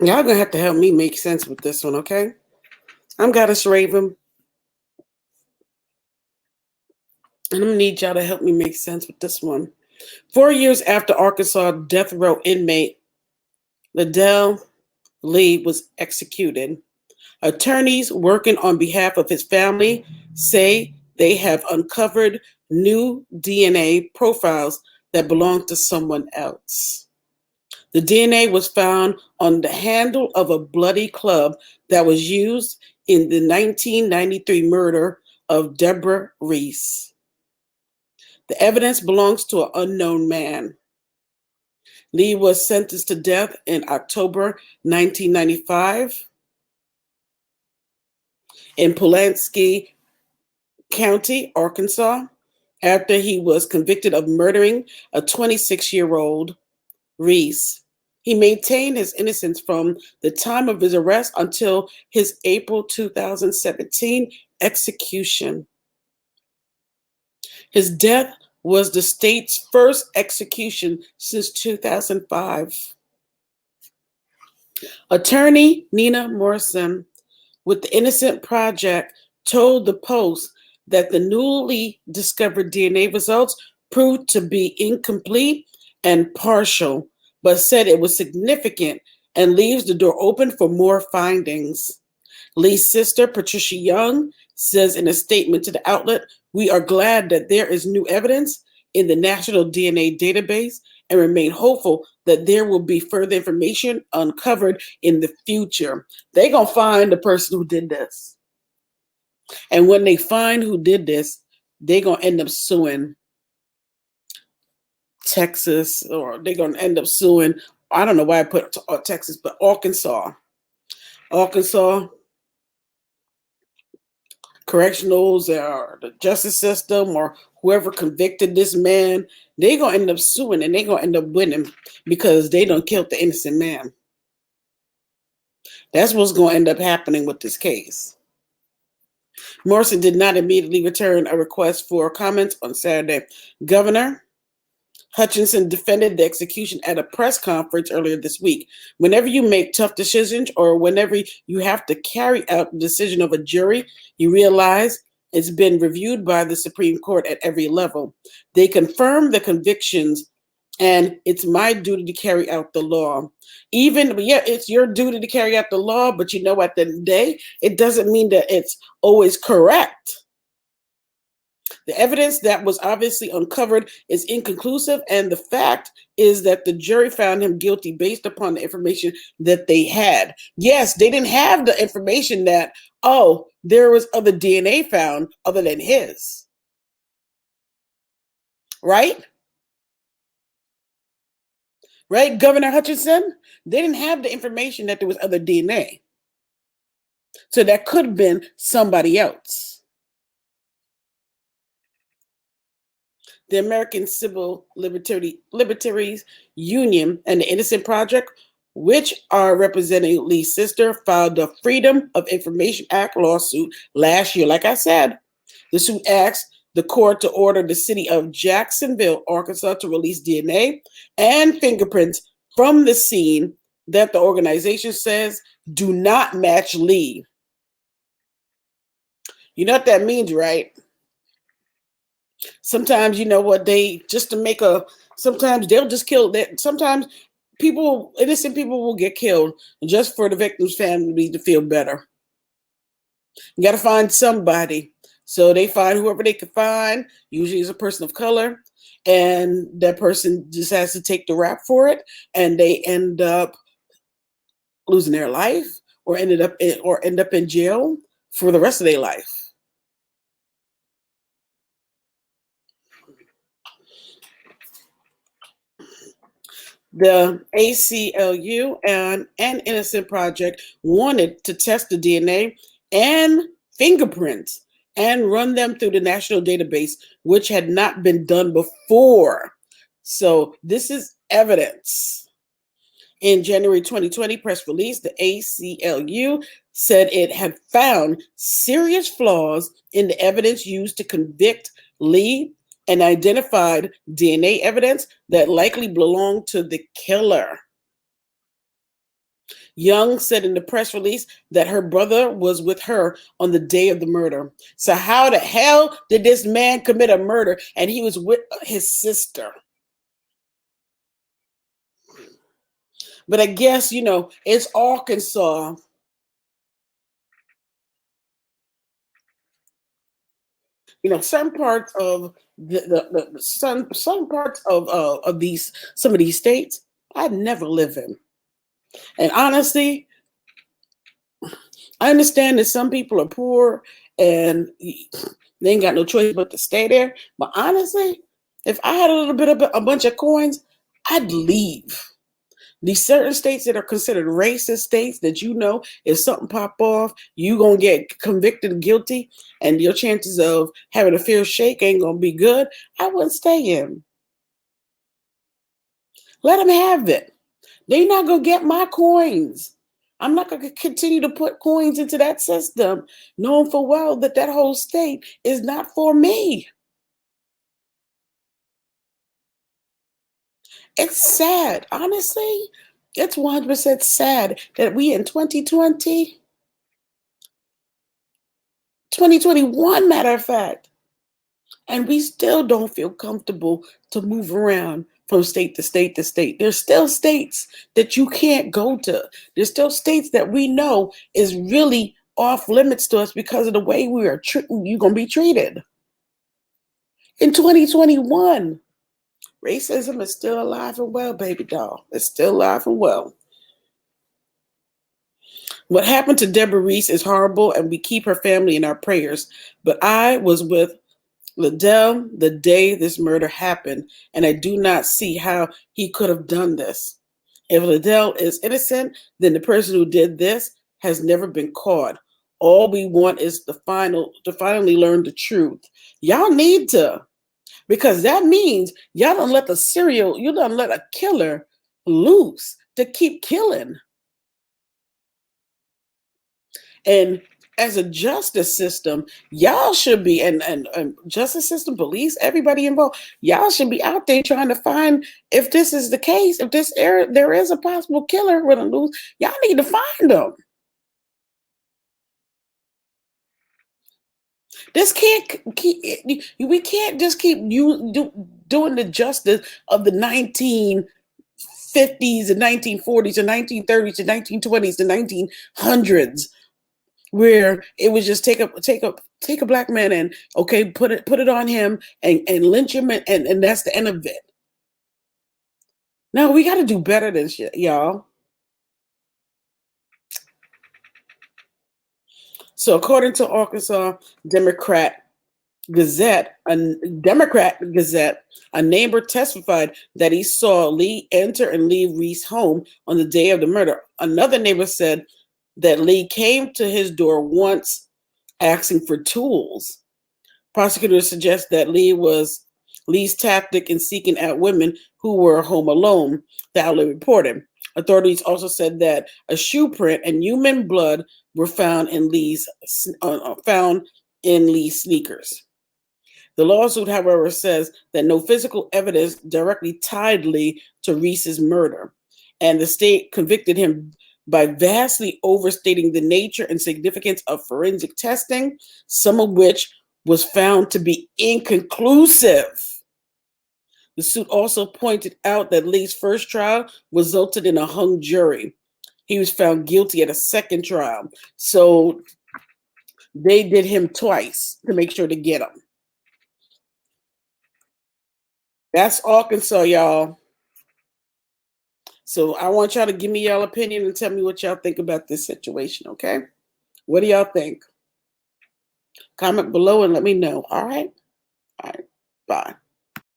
Y'all gonna have to help me make sense with this one, okay? I'm Goddess Raven, and I'm gonna need y'all to help me make sense with this one. 4 years after Arkansas death row inmate Ledell Lee was executed, attorneys working on behalf of his family say they have uncovered new DNA profiles that belong to someone else. The DNA was found on the handle of a bloody club that was used in the 1993 murder of Deborah Reese. The evidence belongs to an unknown man. Lee was sentenced to death in October 1995 in Pulaski County, Arkansas, after he was convicted of murdering a 26-year-old Reese. He maintained his innocence from the time of his arrest until his April 2017 execution. His death was the state's first execution since 2005. Attorney Nina Morrison with the Innocent Project told the Post that the newly discovered DNA results proved to be incomplete and partial, but said it was significant and leaves the door open for more findings. Lee's sister, Patricia Young, says in a statement to the outlet, "We are glad that there is new evidence in the National DNA Database and remain hopeful that there will be further information uncovered in the future." They're going to find the person who did this. And when they find who did this, they're going to end up suing Texas, or they're going to end up suing, I don't know why I put Texas, but Arkansas. Arkansas correctionals or the justice system or whoever convicted this man, they're going to end up suing and they're going to end up winning because they don't kill the innocent man. That's what's going to end up happening with this case. Morrison did not immediately return a request for comment on Saturday. Governor Hutchinson defended the execution at a press conference earlier this week. Whenever you make tough decisions or whenever you have to carry out the decision of a jury, you realize it's been reviewed by the Supreme Court at every level. They confirm the convictions, and it's my duty to carry out the law. It's your duty to carry out the law, but you know, at the end of the day, it doesn't mean that it's always correct. The evidence that was obviously uncovered is inconclusive, and the fact is that the jury found him guilty based upon the information that they had. Yes, they didn't have the information that, oh, there was other DNA found other than his. Right? Right, Governor Hutchinson? They didn't have the information that there was other DNA. So that could have been somebody else. The American Civil Liberties Union and the Innocent Project, which are representing Lee's sister, filed the Freedom of Information Act lawsuit last year. Like I said, the suit asked the court to order the city of Jacksonville, Arkansas, to release DNA and fingerprints from the scene that the organization says do not match Lee. You know what that means, right? Sometimes, you know what, sometimes they'll just kill that. Sometimes innocent people will get killed just for the victim's family to feel better. You got to find somebody. So they find whoever they can find, usually is a person of color, and that person just has to take the rap for it, and they end up losing their life or end up in jail for the rest of their life. The ACLU and Innocent Project wanted to test the DNA and fingerprints and run them through the national database, which had not been done before. So this is evidence. In January 2020 press release, the ACLU said it had found serious flaws in the evidence used to convict Lee and identified DNA evidence that likely belonged to the killer. Young said in the press release that her brother was with her on the day of the murder. So how the hell did this man commit a murder and he was with his sister? But I guess, it's Arkansas. Some parts of some parts of these some of these states I'd never live in. And honestly, I understand that some people are poor and they ain't got no choice but to stay there. But honestly, if I had a little bit of a bunch of coins, I'd leave. These certain states that are considered racist states that if something pop off, you gonna get convicted guilty and your chances of having a fair shake ain't gonna be good, I wouldn't stay in. Let them have it. They're not gonna get my coins. I'm not gonna continue to put coins into that system, knowing full well that that whole state is not for me. It's sad, honestly. It's 100% sad that we in 2020, 2021, matter of fact, and we still don't feel comfortable to move around from state to state to state. There's still states that you can't go to. There's still states that we know is really off limits to us because of the way you're going to be treated. In 2021, racism is still alive and well, baby doll. It's still alive and well. What happened to Deborah Reese is horrible, and we keep her family in our prayers. But I was with Ledell the day this murder happened, and I do not see how he could have done this. If Ledell is innocent, then the person who did this has never been caught. All we want is to finally learn the truth. Y'all need to, because that means y'all don't let you don't let a killer loose to keep killing. And as a justice system, y'all should be, and justice system, police, everybody involved, y'all should be out there trying to find if this is the case, if there is a possible killer with a loose, y'all need to find them. This we can't just keep doing the justice of the 1950s and 1940s and 1930s and 1920s and 1900s. Where it was just take a black man and okay, put it on him and lynch him and that's the end of it. No, we got to do better than shit, y'all. So according to Arkansas Gazette, a neighbor testified that he saw Lee enter and leave Reese home on the day of the murder. Another neighbor said that Lee came to his door once asking for tools. Prosecutors suggest that Lee's tactic in seeking out women who were home alone, the outlet reported. Authorities also said that a shoe print and human blood were found in Lee's sneakers. The lawsuit, however, says that no physical evidence directly tied Lee to Reese's murder, and the state convicted him by vastly overstating the nature and significance of forensic testing, some of which was found to be inconclusive. The suit also pointed out that Lee's first trial resulted in a hung jury. He was found guilty at a second trial. So they did him twice to make sure to get him. That's Arkansas, y'all. So I want y'all to give me y'all opinion and tell me what y'all think about this situation, okay? What do y'all think? Comment below and let me know. All right? All right. Bye.